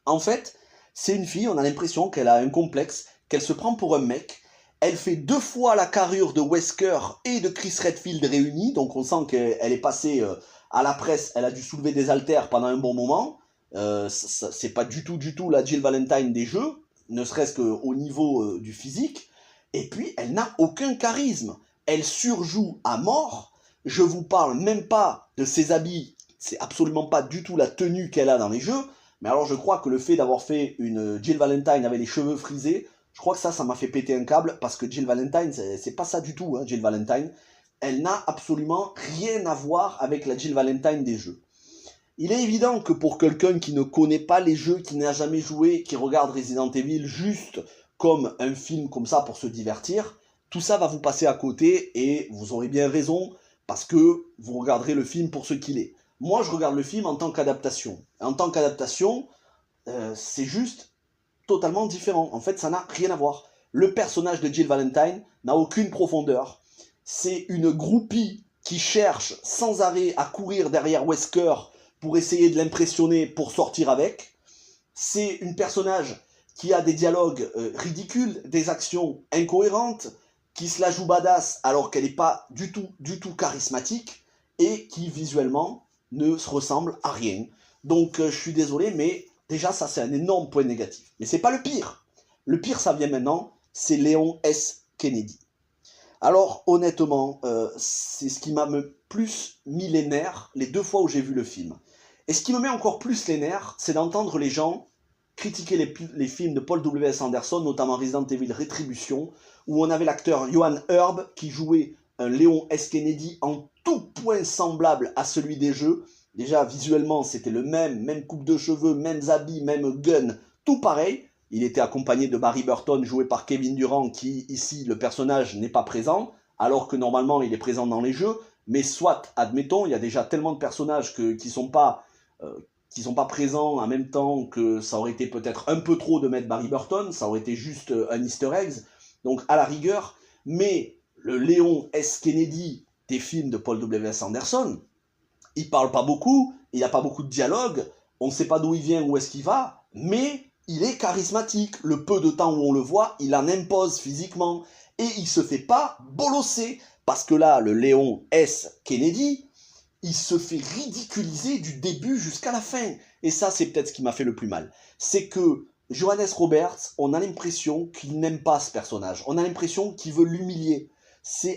En fait, c'est une fille, on a l'impression qu'elle a un complexe, qu'elle se prend pour un mec. Elle fait 2 fois la carrure de Wesker et de Chris Redfield réunis, donc on sent qu'elle est passée à la presse, elle a dû soulever des haltères pendant un bon moment. C'est pas du tout la Jill Valentine des jeux, ne serait-ce qu'au niveau du physique. Et puis, elle n'a aucun charisme. Elle surjoue à mort. Je vous parle même pas de ses habits, c'est absolument pas du tout la tenue qu'elle a dans les jeux, mais alors je crois que le fait d'avoir fait une Jill Valentine avec les cheveux frisés, je crois que ça m'a fait péter un câble, parce que Jill Valentine, c'est pas ça du tout, hein, Jill Valentine. Elle n'a absolument rien à voir avec la Jill Valentine des jeux. Il est évident que pour quelqu'un qui ne connaît pas les jeux, qui n'a jamais joué, qui regarde Resident Evil juste comme un film comme ça pour se divertir, tout ça va vous passer à côté, et vous aurez bien raison, parce que vous regarderez le film pour ce qu'il est. Moi, je regarde le film en tant qu'adaptation. En tant qu'adaptation, c'est juste totalement différent. En fait, ça n'a rien à voir. Le personnage de Jill Valentine n'a aucune profondeur. C'est une groupie qui cherche sans arrêt à courir derrière Wesker pour essayer de l'impressionner pour sortir avec. C'est une personnage qui a des dialogues ridicules, des actions incohérentes, qui se la joue badass alors qu'elle n'est pas du tout charismatique et qui visuellement ne se ressemble à rien. Donc je suis désolé, mais déjà ça c'est un énorme point négatif. Mais c'est pas le pire. Le pire ça vient maintenant, c'est Léon S. Kennedy. Alors honnêtement, c'est ce qui m'a plus mis les nerfs les 2 fois où j'ai vu le film. Et ce qui me met encore plus les nerfs, c'est d'entendre les gens critiquer les films de Paul W.S. Anderson, notamment Resident Evil Rétribution, où on avait l'acteur Johan Herb qui jouait un Léon S. Kennedy en tout point semblable à celui des jeux. Déjà, visuellement, c'était le même coupe de cheveux, mêmes habits, même gun, tout pareil. Il était accompagné de Barry Burton, joué par Kevin Durant, qui, ici, le personnage n'est pas présent, alors que normalement, il est présent dans les jeux. Mais soit, admettons, il y a déjà tellement de personnages qui sont pas présents en même temps que ça aurait été peut-être un peu trop de mettre Barry Burton, ça aurait été juste un easter egg, donc à la rigueur, mais le Léon S. Kennedy des films de Paul W.S. Anderson, il parle pas beaucoup, il n'a pas beaucoup de dialogue, on ne sait pas d'où il vient, où est-ce qu'il va, mais il est charismatique, le peu de temps où on le voit, il en impose physiquement, et il se fait pas bolosser, parce que là, le Léon S. Kennedy, il se fait ridiculiser du début jusqu'à la fin. Et ça, c'est peut-être ce qui m'a fait le plus mal. C'est que Johannes Roberts, on a l'impression qu'il n'aime pas ce personnage. On a l'impression qu'il veut l'humilier.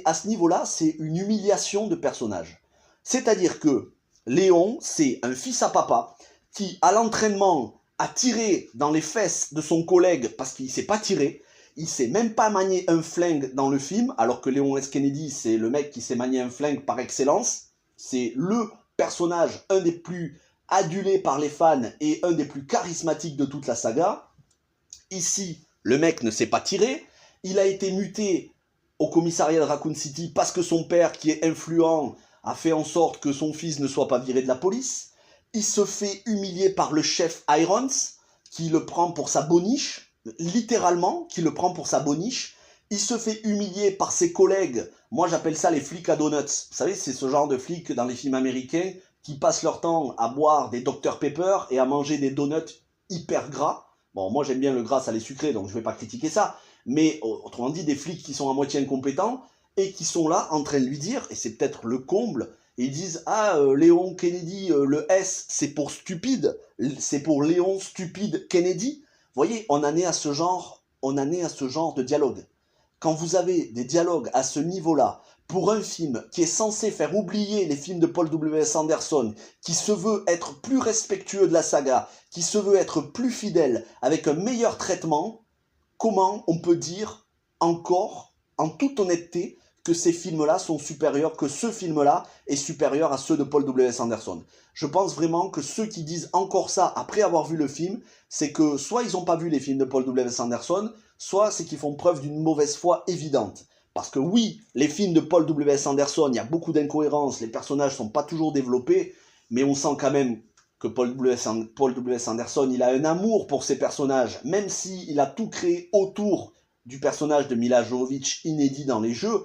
À ce niveau-là, c'est une humiliation de personnage. C'est-à-dire que Léon, c'est un fils à papa qui, à l'entraînement, a tiré dans les fesses de son collègue parce qu'il ne sait pas tirer. Il ne sait même pas manier un flingue dans le film, alors que Léon S. Kennedy, c'est le mec qui sait manier un flingue par excellence. C'est le personnage, un des plus adulé par les fans et un des plus charismatiques de toute la saga. Ici, le mec ne s'est pas tiré. Il a été muté au commissariat de Raccoon City parce que son père, qui est influent, a fait en sorte que son fils ne soit pas viré de la police. Il se fait humilier par le chef Irons, qui le prend pour sa boniche, littéralement, qui le prend pour sa boniche. Il se fait humilier par ses collègues. Moi, j'appelle ça les flics à donuts. Vous savez, c'est ce genre de flics dans les films américains qui passent leur temps à boire des Dr Pepper et à manger des donuts hyper gras. Bon, moi, j'aime bien le gras salé sucré, donc je vais pas critiquer ça. Mais autrement dit, des flics qui sont à moitié incompétents et qui sont là en train de lui dire, et c'est peut-être le comble, et ils disent « Ah, Léon Kennedy, le S, c'est pour stupide, c'est pour Léon Stupide Kennedy. » Vous voyez, on en est à ce genre de dialogue. Quand vous avez des dialogues à ce niveau-là, pour un film qui est censé faire oublier les films de Paul W.S. Anderson, qui se veut être plus respectueux de la saga, qui se veut être plus fidèle, avec un meilleur traitement, comment on peut dire encore, en toute honnêteté, que ces films-là sont supérieurs, que ce film-là est supérieur à ceux de Paul W.S. Anderson. Je pense vraiment que ceux qui disent encore ça après avoir vu le film, c'est que soit ils n'ont pas vu les films de Paul W.S. Anderson, soit c'est qu'ils font preuve d'une mauvaise foi évidente. Parce que oui, les films de Paul W.S. Anderson, il y a beaucoup d'incohérences, les personnages ne sont pas toujours développés, mais on sent quand même que Paul W.S. Anderson, il a un amour pour ses personnages, même s'il a tout créé autour du personnage de Mila Jovovich inédit dans les jeux.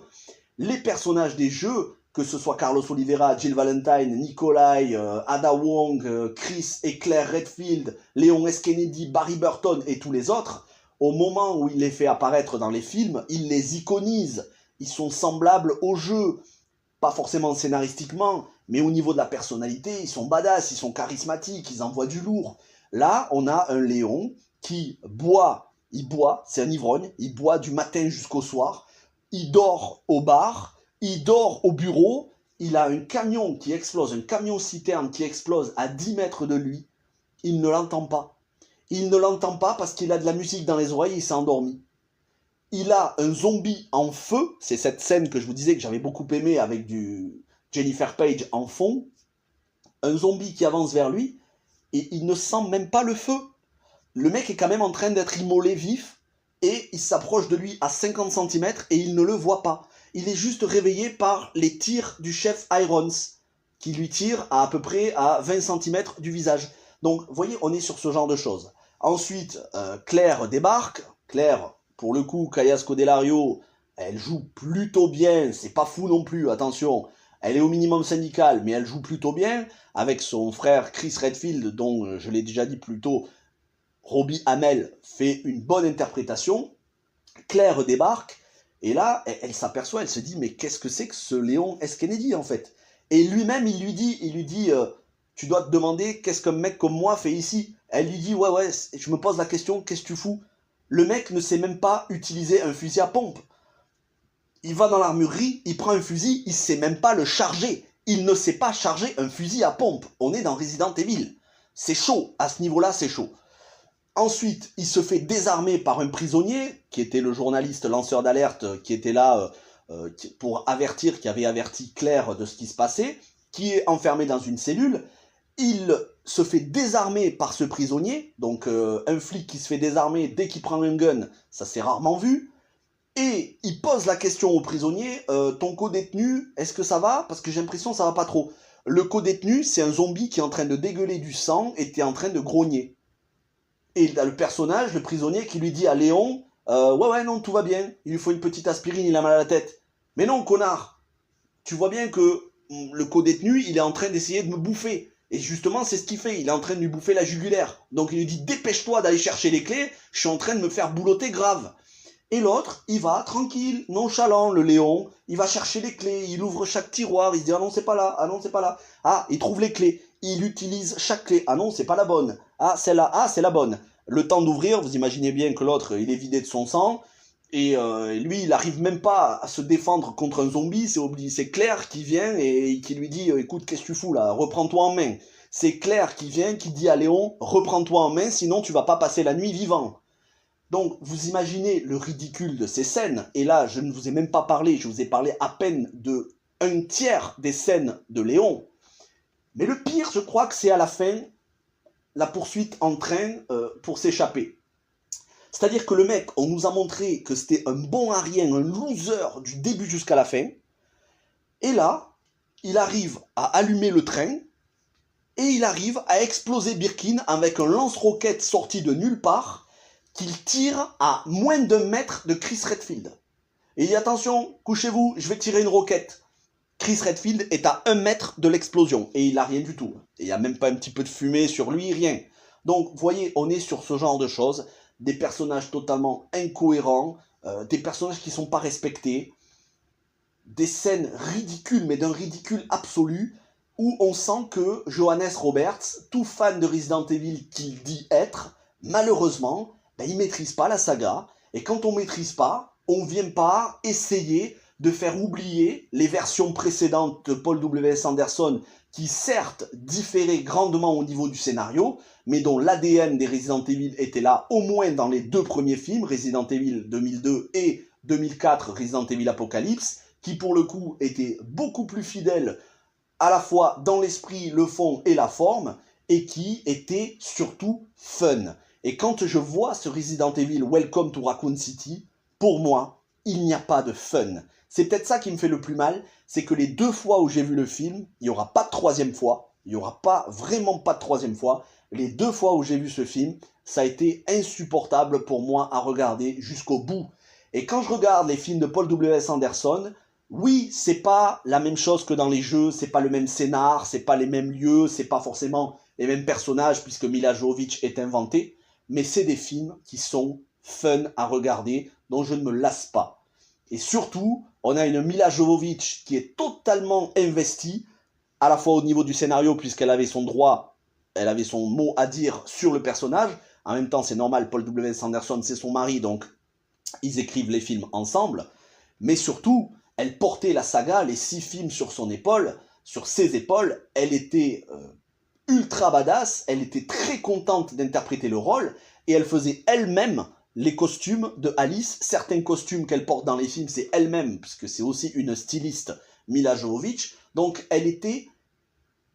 Les personnages des jeux, que ce soit Carlos Oliveira, Jill Valentine, Nikolai, Ada Wong, Chris et Claire Redfield, Léon S. Kennedy, Barry Burton et tous les autres, au moment où il les fait apparaître dans les films, il les iconise. Ils sont semblables au jeu. Pas forcément scénaristiquement, mais au niveau de la personnalité, ils sont badass, ils sont charismatiques, ils envoient du lourd. Là, on a un Léon qui boit, c'est un ivrogne, il boit du matin jusqu'au soir, il dort au bar, il dort au bureau, il a un camion qui explose, un camion-citerne qui explose à 10 mètres de lui, il ne l'entend pas. Il ne l'entend pas parce qu'il a de la musique dans les oreilles et il s'est endormi. Il a un zombie en feu, c'est cette scène que je vous disais que j'avais beaucoup aimé avec du Jennifer Page en fond, un zombie qui avance vers lui et il ne sent même pas le feu. Le mec est quand même en train d'être immolé vif et il s'approche de lui à 50 cm et il ne le voit pas. Il est juste réveillé par les tirs du chef Irons qui lui tire à peu près à 20 cm du visage. Donc, vous voyez, on est sur ce genre de choses. Ensuite, Claire débarque. Claire, pour le coup, Kaya Scodelario, elle joue plutôt bien. C'est pas fou non plus, attention. Elle est au minimum syndical, mais elle joue plutôt bien. Avec son frère Chris Redfield, dont je l'ai déjà dit plus tôt, Robbie Amell fait une bonne interprétation. Claire débarque. Et là, elle s'aperçoit, elle se dit, mais qu'est-ce que c'est que ce Léon S. Kennedy, en fait? Et lui-même, il lui dit, tu dois te demander qu'est-ce qu'un mec comme moi fait ici. Elle lui dit, ouais, je me pose la question, qu'est-ce que tu fous? Le mec ne sait même pas utiliser un fusil à pompe. Il va dans l'armurerie, il prend un fusil, il sait même pas le charger. Il ne sait pas charger un fusil à pompe. On est dans Resident Evil. C'est chaud, à ce niveau-là, c'est chaud. Ensuite, il se fait désarmer par un prisonnier, qui était le journaliste lanceur d'alerte, qui était là pour avertir, qui avait averti Claire de ce qui se passait, qui est enfermé dans une cellule. Il se fait désarmer par ce prisonnier, donc un flic qui se fait désarmer dès qu'il prend un gun, ça s'est rarement vu. Et il pose la question au prisonnier, ton co-détenu, est-ce que ça va? Parce que j'ai l'impression que ça va pas trop. Le co-détenu, c'est un zombie qui est en train de dégueuler du sang et qui est en train de grogner. Et il a le personnage, le prisonnier, qui lui dit à Léon, ouais, non, tout va bien, il lui faut une petite aspirine, il a mal à la tête. Mais non, connard, tu vois bien que le co-détenu, il est en train d'essayer de me bouffer. Et justement, c'est ce qu'il fait, il est en train de lui bouffer la jugulaire. Donc il lui dit, dépêche-toi d'aller chercher les clés, je suis en train de me faire boulotter grave. Et l'autre, il va tranquille, nonchalant, le Léon, il va chercher les clés, il ouvre chaque tiroir, il se dit, ah non, c'est pas là, ah non, c'est pas là. Ah, il trouve les clés, il utilise chaque clé, ah non, c'est pas la bonne. Ah, celle-là, ah, c'est la bonne. Le temps d'ouvrir, vous imaginez bien que l'autre, il est vidé de son sang, et lui, il arrive même pas à se défendre contre un zombie, c'est Claire qui vient et qui lui dit, écoute, qu'est-ce que tu fous là, reprends-toi en main. C'est Claire qui vient, qui dit à Léon, reprends-toi en main, sinon tu vas pas passer la nuit vivant. Donc, vous imaginez le ridicule de ces scènes, et là, je ne vous ai même pas parlé, je vous ai parlé à peine de un tiers des scènes de Léon. Mais le pire, je crois que c'est à la fin, la poursuite en train pour s'échapper. C'est-à-dire que le mec, on nous a montré que c'était un bon à rien, un loser du début jusqu'à la fin. Et là, il arrive à allumer le train et il arrive à exploser Birkin avec un lance-roquette sorti de nulle part qu'il tire à moins d'1 mètre de Chris Redfield. Et il dit attention, couchez-vous, je vais tirer une roquette. Chris Redfield est à 1 mètre de l'explosion et il n'a rien du tout. Et il n'y a même pas un petit peu de fumée sur lui, rien. Donc, vous voyez, on est sur ce genre de choses, des personnages totalement incohérents, des personnages qui ne sont pas respectés, des scènes ridicules, mais d'un ridicule absolu, où on sent que Johannes Roberts, tout fan de Resident Evil qu'il dit être, malheureusement, il ne maîtrise pas la saga, et quand on ne maîtrise pas, on ne vient pas essayer de faire oublier les versions précédentes de Paul W.S. Anderson, qui certes différaient grandement au niveau du scénario, mais dont l'ADN des Resident Evil était là au moins dans les 2 premiers films, Resident Evil 2002 et 2004 Resident Evil Apocalypse, qui pour le coup étaient beaucoup plus fidèles à la fois dans l'esprit, le fond et la forme, et qui étaient surtout fun. Et quand je vois ce Resident Evil Welcome to Raccoon City, pour moi, il n'y a pas de fun. C'est peut-être ça qui me fait le plus mal, c'est que les 2 fois où j'ai vu le film, il n'y aura pas de 3e fois, il n'y aura vraiment pas de 3e fois, les 2 fois où j'ai vu ce film, ça a été insupportable pour moi à regarder jusqu'au bout. Et quand je regarde les films de Paul W.S. Anderson, oui, c'est pas la même chose que dans les jeux, c'est pas le même scénar, c'est pas les mêmes lieux, c'est pas forcément les mêmes personnages puisque Mila Jovovich est inventée, mais c'est des films qui sont fun à regarder, dont je ne me lasse pas. Et surtout, on a une Mila Jovovich qui est totalement investie, à la fois au niveau du scénario puisqu'elle avait son droit, elle avait son mot à dire sur le personnage. En même temps, c'est normal, Paul W.S. Anderson, c'est son mari, donc ils écrivent les films ensemble. Mais surtout, elle portait la saga, les 6 films sur son épaule, sur ses épaules. Elle était ultra badass, elle était très contente d'interpréter le rôle, et elle faisait elle-même les costumes de Alice. Certains costumes qu'elle porte dans les films, c'est elle-même, puisque c'est aussi une styliste, Mila Jovovich. Donc elle était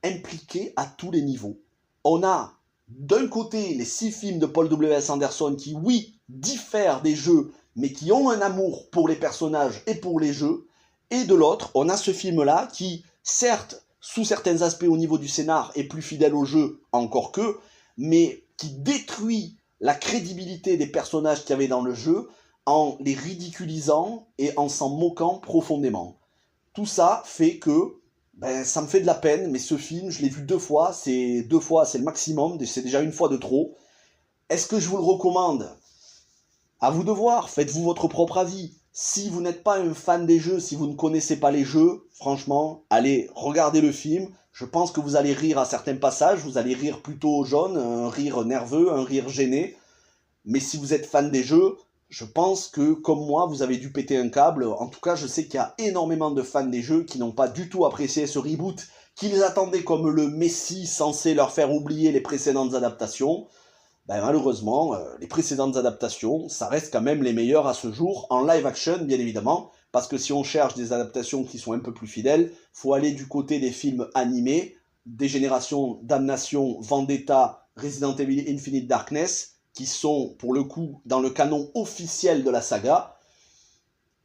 impliquée à tous les niveaux. On a d'un côté les 6 films de Paul W.S. Anderson qui, oui, diffèrent des jeux, mais qui ont un amour pour les personnages et pour les jeux. Et de l'autre, on a ce film-là qui, certes, sous certains aspects au niveau du scénar, est plus fidèle au jeu, encore que, mais qui détruit la crédibilité des personnages qu'il y avait dans le jeu en les ridiculisant et en s'en moquant profondément. Tout ça fait que ça me fait de la peine, mais ce film, je l'ai vu 2 fois, c'est le maximum, c'est déjà 1 fois de trop. Est-ce que je vous le recommande? À vous de voir, faites-vous votre propre avis. Si vous n'êtes pas un fan des jeux, si vous ne connaissez pas les jeux, franchement, allez, regardez le film. Je pense que vous allez rire à certains passages, vous allez rire plutôt jaune, un rire nerveux, un rire gêné. Mais si vous êtes fan des jeux, je pense que, comme moi, vous avez dû péter un câble. En tout cas, je sais qu'il y a énormément de fans des jeux qui n'ont pas du tout apprécié ce reboot, qu'ils attendaient comme le messie censé leur faire oublier les précédentes adaptations. Malheureusement, les précédentes adaptations, ça reste quand même les meilleures à ce jour, en live action bien évidemment, parce que si on cherche des adaptations qui sont un peu plus fidèles, faut aller du côté des films animés, des générations Damnation, Vendetta, Resident Evil Infinite Darkness, qui sont pour le coup dans le canon officiel de la saga.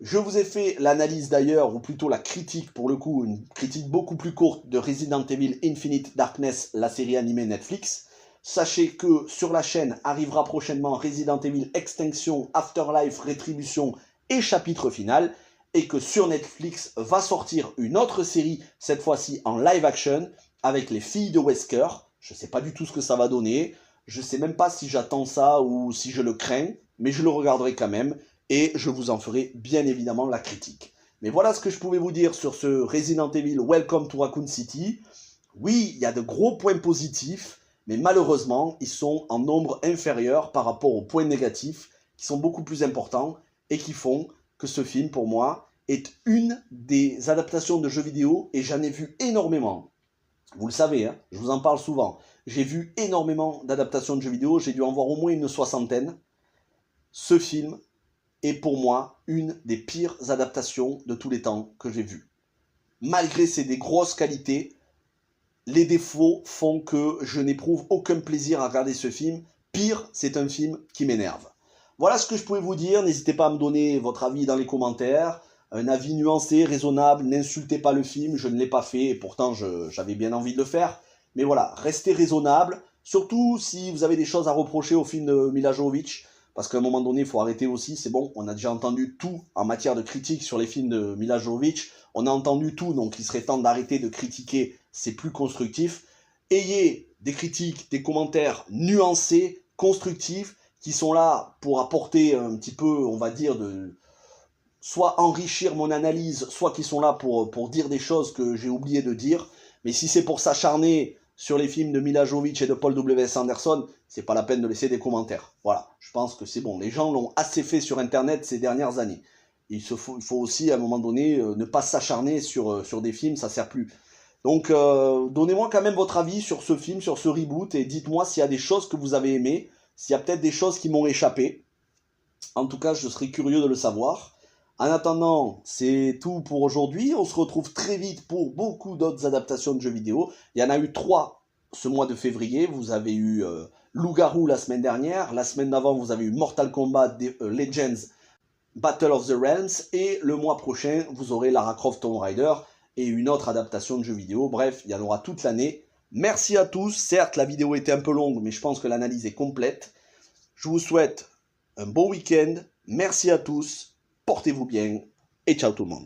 Je vous ai fait l'analyse d'ailleurs, ou plutôt la critique pour le coup, une critique beaucoup plus courte de Resident Evil Infinite Darkness, la série animée Netflix. Sachez que sur la chaîne arrivera prochainement Resident Evil Extinction, Afterlife, Rétribution et chapitre final, et que sur Netflix va sortir une autre série, cette fois-ci en live action, avec les filles de Wesker. Je ne sais pas du tout ce que ça va donner, je ne sais même pas si j'attends ça ou si je le crains, mais je le regarderai quand même, et je vous en ferai bien évidemment la critique. Mais voilà ce que je pouvais vous dire sur ce Resident Evil Welcome to Raccoon City. Oui, il y a de gros points positifs, mais malheureusement, ils sont en nombre inférieur par rapport aux points négatifs, qui sont beaucoup plus importants, et qui font que ce film, pour moi, est une des adaptations de jeux vidéo, et j'en ai vu énormément. Vous le savez, hein, je vous en parle souvent. J'ai vu énormément d'adaptations de jeux vidéo, j'ai dû en voir au moins une 60aine. Ce film est pour moi une des pires adaptations de tous les temps que j'ai vues. Malgré ses des grosses qualités, les défauts font que je n'éprouve aucun plaisir à regarder ce film. Pire, c'est un film qui m'énerve. Voilà ce que je pouvais vous dire. N'hésitez pas à me donner votre avis dans les commentaires. Un avis nuancé, raisonnable. N'insultez pas le film, je ne l'ai pas fait et pourtant j'avais bien envie de le faire. Mais voilà, restez raisonnable. Surtout si vous avez des choses à reprocher au film de Mila Jovovich. Parce qu'à un moment donné, il faut arrêter aussi. C'est bon, on a déjà entendu tout en matière de critique sur les films de Mila Jovovich. On a entendu tout, donc il serait temps d'arrêter de critiquer. C'est plus constructif. Ayez des critiques, des commentaires nuancés, constructifs, qui sont là pour apporter un petit peu, on va dire, soit enrichir mon analyse, soit qui sont là pour dire des choses que j'ai oublié de dire. Mais si c'est pour s'acharner sur les films de Mila Jovovich et de Paul W.S. Anderson, c'est pas la peine de laisser des commentaires. Voilà, je pense que c'est bon. Les gens l'ont assez fait sur Internet ces dernières années. Il faut aussi, à un moment donné, ne pas s'acharner sur des films, ça sert plus. Donc, donnez-moi quand même votre avis sur ce film, sur ce reboot, et dites-moi s'il y a des choses que vous avez aimées, s'il y a peut-être des choses qui m'ont échappé. En tout cas, je serais curieux de le savoir. En attendant, c'est tout pour aujourd'hui. On se retrouve très vite pour beaucoup d'autres adaptations de jeux vidéo. Il y en a eu 3 ce mois de février. Vous avez eu Loup-Garou la semaine dernière. La semaine d'avant, vous avez eu Mortal Kombat Legends Battle of the Realms. Et le mois prochain, vous aurez Lara Croft Tomb Raider et une autre adaptation de jeux vidéo. Bref, il y en aura toute l'année. Merci à tous. Certes, la vidéo était un peu longue, mais je pense que l'analyse est complète. Je vous souhaite un bon week-end. Merci à tous. Portez-vous bien et ciao tout le monde.